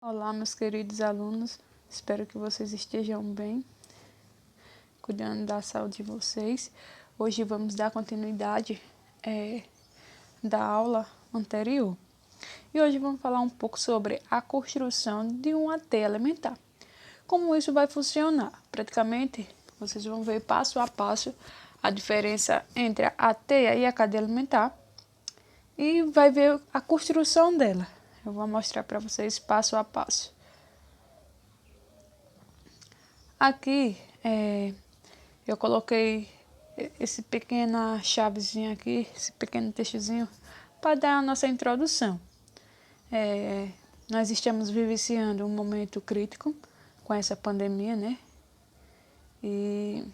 Olá, meus queridos alunos, espero que vocês estejam bem, cuidando da saúde de vocês. Hoje vamos dar continuidade da aula anterior. E hoje vamos falar um pouco sobre a construção de uma teia alimentar. Como isso vai funcionar? Praticamente, vocês vão ver passo a passo a diferença entre a teia e a cadeia alimentar e vai ver a construção dela. Eu vou mostrar para vocês passo a passo. Aqui eu coloquei esse pequena chavezinha aqui, esse pequeno textozinho, para dar a nossa introdução. Nós estamos vivenciando um momento crítico com essa pandemia, né? E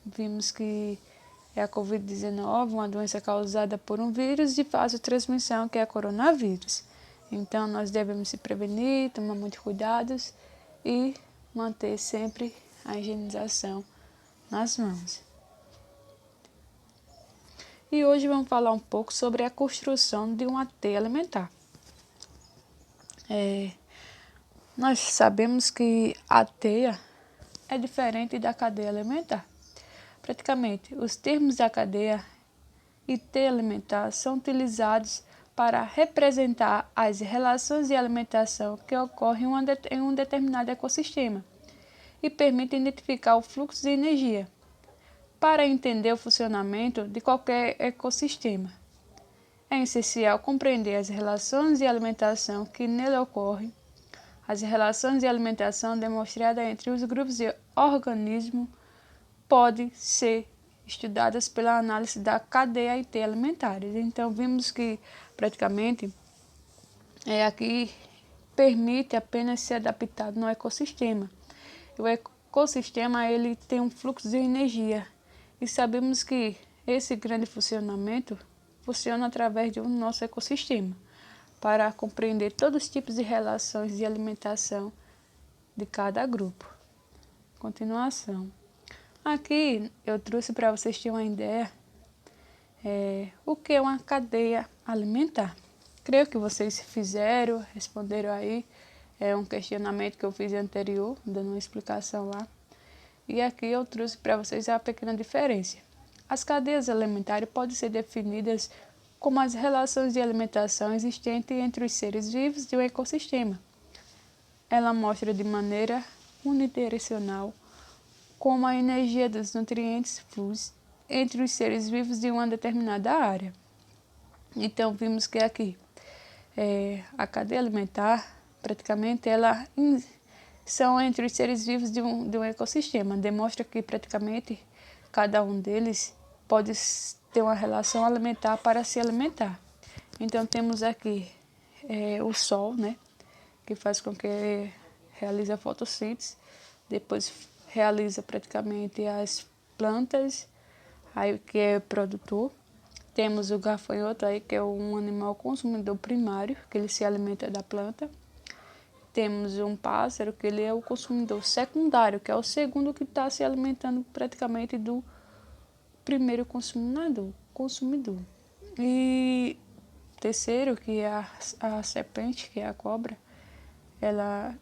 vimos que é a Covid-19, uma doença causada por um vírus de fácil transmissão, que é a coronavírus. Então, nós devemos se prevenir, tomar muitos cuidados e manter sempre a higienização nas mãos. E hoje vamos falar um pouco sobre a construção de uma teia alimentar. Nós sabemos que a teia é diferente da cadeia alimentar. Praticamente, os termos da cadeia e teia alimentar são utilizados para representar as relações de alimentação que ocorrem em um determinado ecossistema e permitem identificar o fluxo de energia para entender o funcionamento de qualquer ecossistema. É essencial compreender as relações de alimentação que nele ocorrem. As relações de alimentação demonstradas entre os grupos de organismos podem ser estudadas pela análise da cadeia e teia alimentares. Então, vimos que praticamente aqui permite apenas ser adaptado no ecossistema. O ecossistema ele tem um fluxo de energia e sabemos que esse grande funcionamento funciona através do nosso ecossistema para compreender todos os tipos de relações de alimentação de cada grupo. Continuação. Aqui eu trouxe para vocês terem uma ideia o que é uma cadeia alimentar. Creio que vocês fizeram, responderam aí, é um questionamento que eu fiz anterior, dando uma explicação lá. E aqui eu trouxe para vocês a pequena diferença. As cadeias alimentares podem ser definidas como as relações de alimentação existentes entre os seres vivos de um ecossistema. Ela mostra de maneira unidirecional como a energia dos nutrientes flui entre os seres vivos de uma determinada área. Então, vimos que aqui a cadeia alimentar, praticamente, ela são entre os seres vivos de um ecossistema. Demonstra que, praticamente, cada um deles pode ter uma relação alimentar para se alimentar. Então, temos aqui o sol, né, que faz com que realize a fotossíntese, depois realiza praticamente as plantas, aí que é produtor. Temos o gafanhoto aí, que é um animal consumidor primário, que ele se alimenta da planta. Temos um pássaro, que ele é o consumidor secundário, que é o segundo que está se alimentando praticamente do primeiro consumidor. E terceiro, que é a serpente, que é a cobra, ela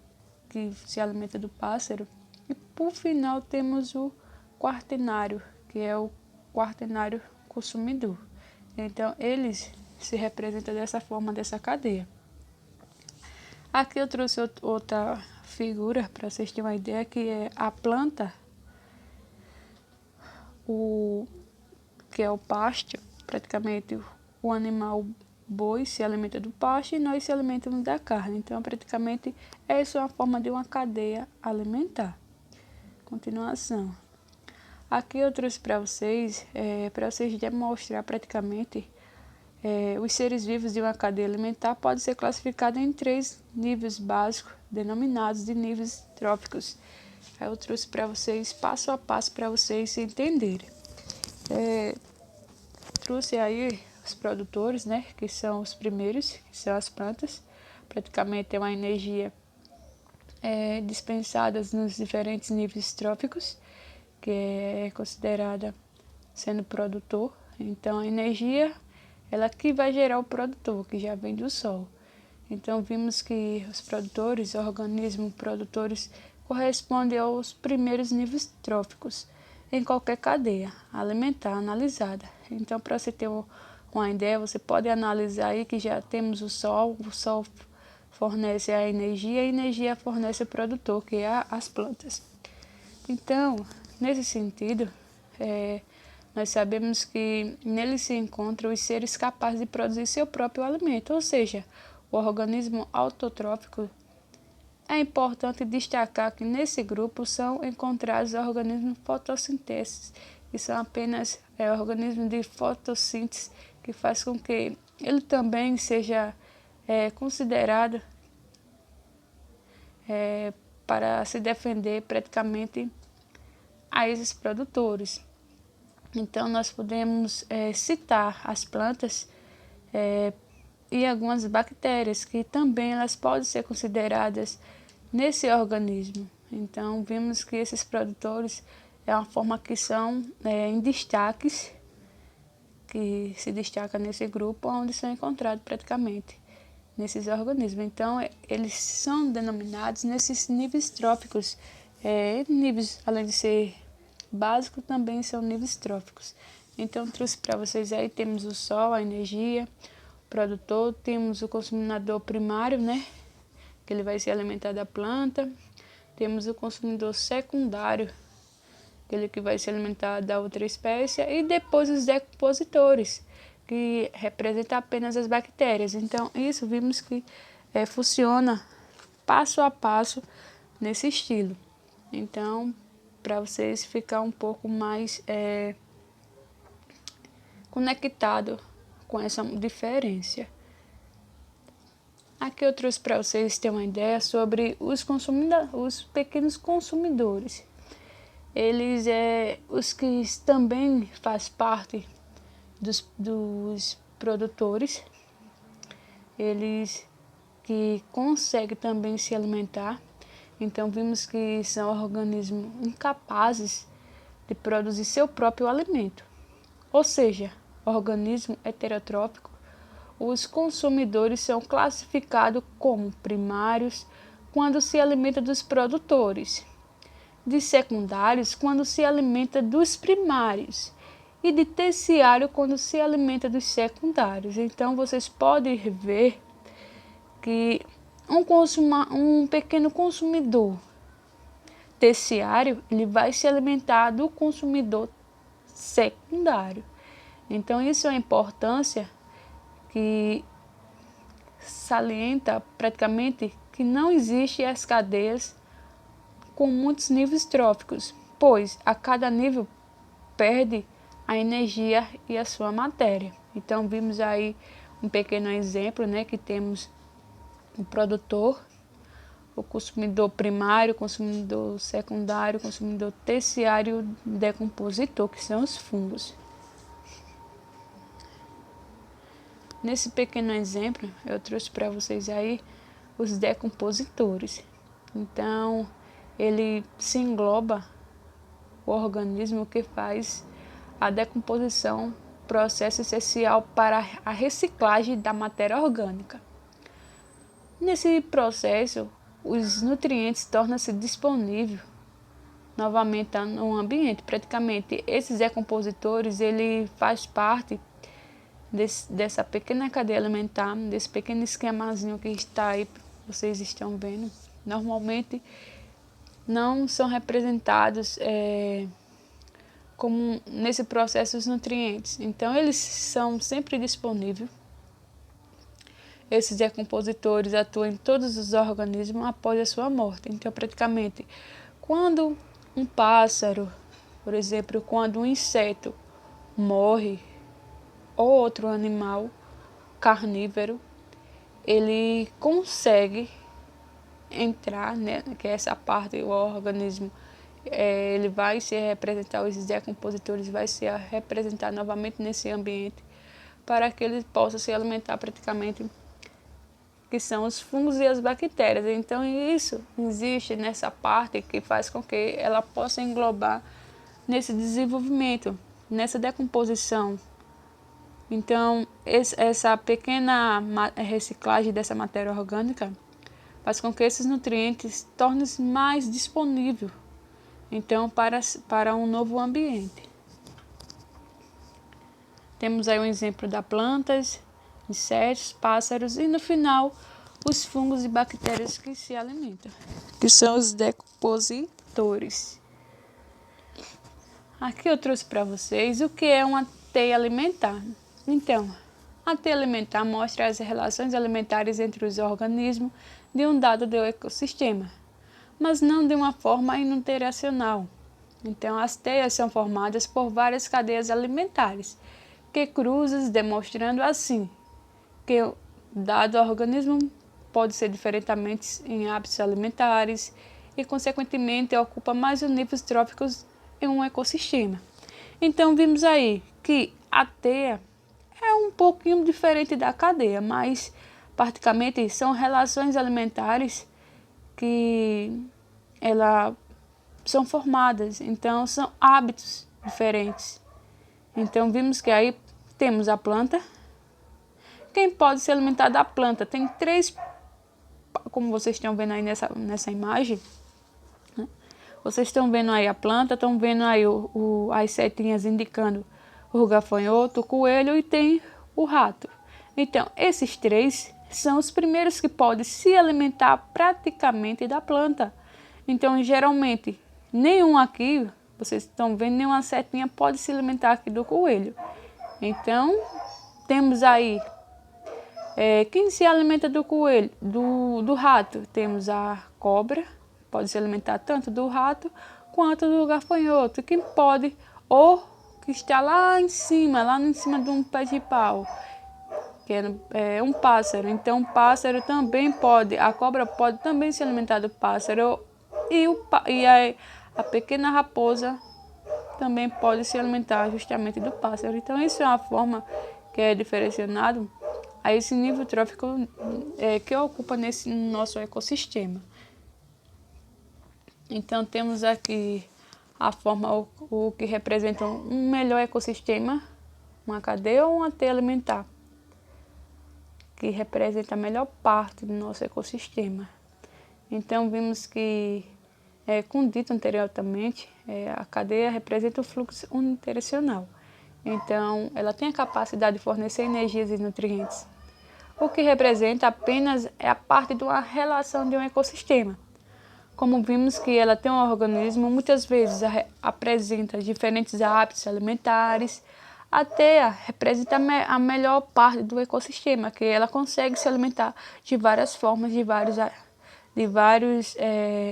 que se alimenta do pássaro. E por final temos o quaternário, que é o quaternário consumidor. Então, eles se representam dessa forma, dessa cadeia. Aqui eu trouxe outra figura para vocês terem uma ideia, que é a planta, que é o pasto. Praticamente o animal boi se alimenta do pasto e nós se alimentamos da carne. Então, praticamente, essa é uma forma de uma cadeia alimentar. Continuação. Aqui eu trouxe para vocês demonstrar praticamente os seres vivos de uma cadeia alimentar podem ser classificados em 3 níveis básicos, denominados de níveis tróficos. Aí eu trouxe para vocês passo a passo para vocês entenderem. Trouxe aí os produtores, né, que são os primeiros, que são as plantas. Praticamente é uma energia dispensada nos diferentes níveis tróficos, que é considerada sendo produtor. Então, a energia, ela que vai gerar o produtor, que já vem do sol. Então, vimos que os produtores, organismos produtores, correspondem aos primeiros níveis tróficos em qualquer cadeia alimentar analisada. Então, para você ter uma ideia, você pode analisar aí que já temos o Sol fornece a energia fornece o produtor, que é as plantas. Então, nesse sentido, nós sabemos que nele se encontram os seres capazes de produzir seu próprio alimento, ou seja, o organismo autotrófico. É importante destacar que nesse grupo são encontrados organismos fotossintéticos, que são apenas organismos de fotossíntese, que faz com que ele também seja considerado para se defender praticamente a esses produtores. Então, nós podemos citar as plantas e algumas bactérias, que também elas podem ser consideradas nesse organismo. Então, vimos que esses produtores é uma forma que são em destaques, que se destaca nesse grupo, onde são encontrados praticamente nesses organismos. Então, eles são denominados nesses níveis tróficos. Níveis, além de ser básicos, também são níveis tróficos. Então, trouxe para vocês aí, temos o Sol, a energia, o produtor, temos o consumidor primário, né? Que ele vai se alimentar da planta. Temos o consumidor secundário, aquele que vai se alimentar da outra espécie. E depois os decompositores, que representam apenas as bactérias. Então, isso vimos que funciona passo a passo nesse estilo. Então, para vocês ficar um pouco mais conectado com essa diferença. Aqui eu trouxe para vocês terem uma ideia sobre os pequenos consumidores. Eles os que também fazem parte dos produtores, eles que conseguem também se alimentar. Então, vimos que são organismos incapazes de produzir seu próprio alimento. Ou seja, organismo heterotrófico, os consumidores são classificados como primários quando se alimenta dos produtores, de secundários quando se alimenta dos primários e de terciário quando se alimenta dos secundários. Então, vocês podem ver que um pequeno consumidor terciário, ele vai se alimentar do consumidor secundário. Então, isso é a importância que salienta praticamente que não existem as cadeias com muitos níveis tróficos, pois a cada nível perde a energia e a sua matéria. Então, vimos aí um pequeno exemplo, né, que temos o produtor, o consumidor primário, o consumidor secundário, o consumidor terciário, o decompositor, que são os fungos. Nesse pequeno exemplo, eu trouxe para vocês aí os decompositores. Então, ele se engloba o organismo que faz a decomposição, processo essencial para a reciclagem da matéria orgânica. Nesse processo, os nutrientes tornam-se disponíveis novamente no ambiente. Praticamente, esses decompositores, ele faz parte dessa pequena cadeia alimentar, desse pequeno esquemazinho que está aí, vocês estão vendo. Normalmente não são representados como nesse processo os nutrientes. Então, eles são sempre disponíveis. Esses decompositores atuam em todos os organismos após a sua morte. Então, praticamente, quando um pássaro, por exemplo, quando um inseto morre, ou outro animal carnívoro, ele consegue entrar, né, que é essa parte do organismo, ele vai se representar, os decompositores vai se representar novamente nesse ambiente, para que ele possa se alimentar praticamente, que são os fungos e as bactérias. Então, isso existe nessa parte que faz com que ela possa englobar nesse desenvolvimento, nessa decomposição Então, essa pequena reciclagem dessa matéria orgânica faz com que esses nutrientes tornem-se mais disponíveis, então, para um novo ambiente. Temos aí um exemplo das plantas, insetos, pássaros e, no final, os fungos e bactérias que se alimentam, que são os decompositores. Aqui eu trouxe para vocês o que é uma teia alimentar. Então, a teia alimentar mostra as relações alimentares entre os organismos de um dado ecossistema, mas não de uma forma interacional. Então, as teias são formadas por várias cadeias alimentares que cruzam, demonstrando assim que o dado organismo pode ser diferentemente em hábitos alimentares e, consequentemente, ocupa mais os níveis tróficos em um ecossistema. Então, vimos aí que a teia é um pouquinho diferente da cadeia, mas praticamente são relações alimentares que são formadas, então são hábitos diferentes. Então vimos que aí temos a planta. Quem pode se alimentar da planta? Tem três, como vocês estão vendo aí nessa imagem, né? Vocês estão vendo aí a planta, estão vendo aí as setinhas indicando o gafanhoto, o coelho e tem o rato. Então, esses três são os primeiros que podem se alimentar praticamente da planta. Então, geralmente, nenhum aqui, vocês estão vendo, nenhuma setinha pode se alimentar aqui do coelho. Então, temos aí quem se alimenta do coelho, do rato. Temos a cobra, pode se alimentar tanto do rato quanto do gafanhoto. Quem pode, ou que está lá em cima de um pé de pau, que é um pássaro. Então, o pássaro também pode, a cobra pode também se alimentar do pássaro. E a pequena raposa também pode se alimentar justamente do pássaro. Então, isso é uma forma que é diferenciado a esse nível trófico que ocupa nesse nosso ecossistema. Então, temos aqui a forma, o que representa um melhor ecossistema, uma cadeia ou uma teia alimentar, que representa a melhor parte do nosso ecossistema. Então, vimos que, como dito anteriormente, a cadeia representa o fluxo unidirecional. Então, ela tem a capacidade de fornecer energias e nutrientes, o que representa apenas a parte de uma relação de um ecossistema. Como vimos que ela tem um organismo, muitas vezes apresenta diferentes hábitos alimentares. A teia representa a melhor parte do ecossistema, que ela consegue se alimentar de várias formas, de vários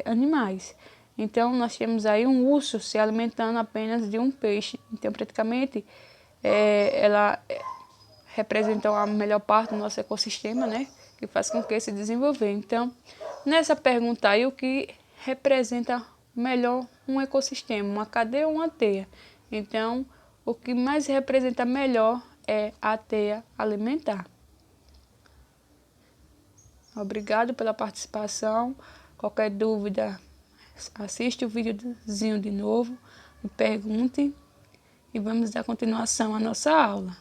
animais. Então, nós temos aí um urso se alimentando apenas de um peixe. Então, praticamente, ela representa a melhor parte do nosso ecossistema, né? Que faz com que se desenvolver. Então, nessa pergunta aí, o que representa melhor um ecossistema, uma cadeia ou uma teia? Então, o que mais representa melhor é a teia alimentar. Obrigado pela participação. Qualquer dúvida, assiste o videozinho de novo, me pergunte e vamos dar continuação à nossa aula.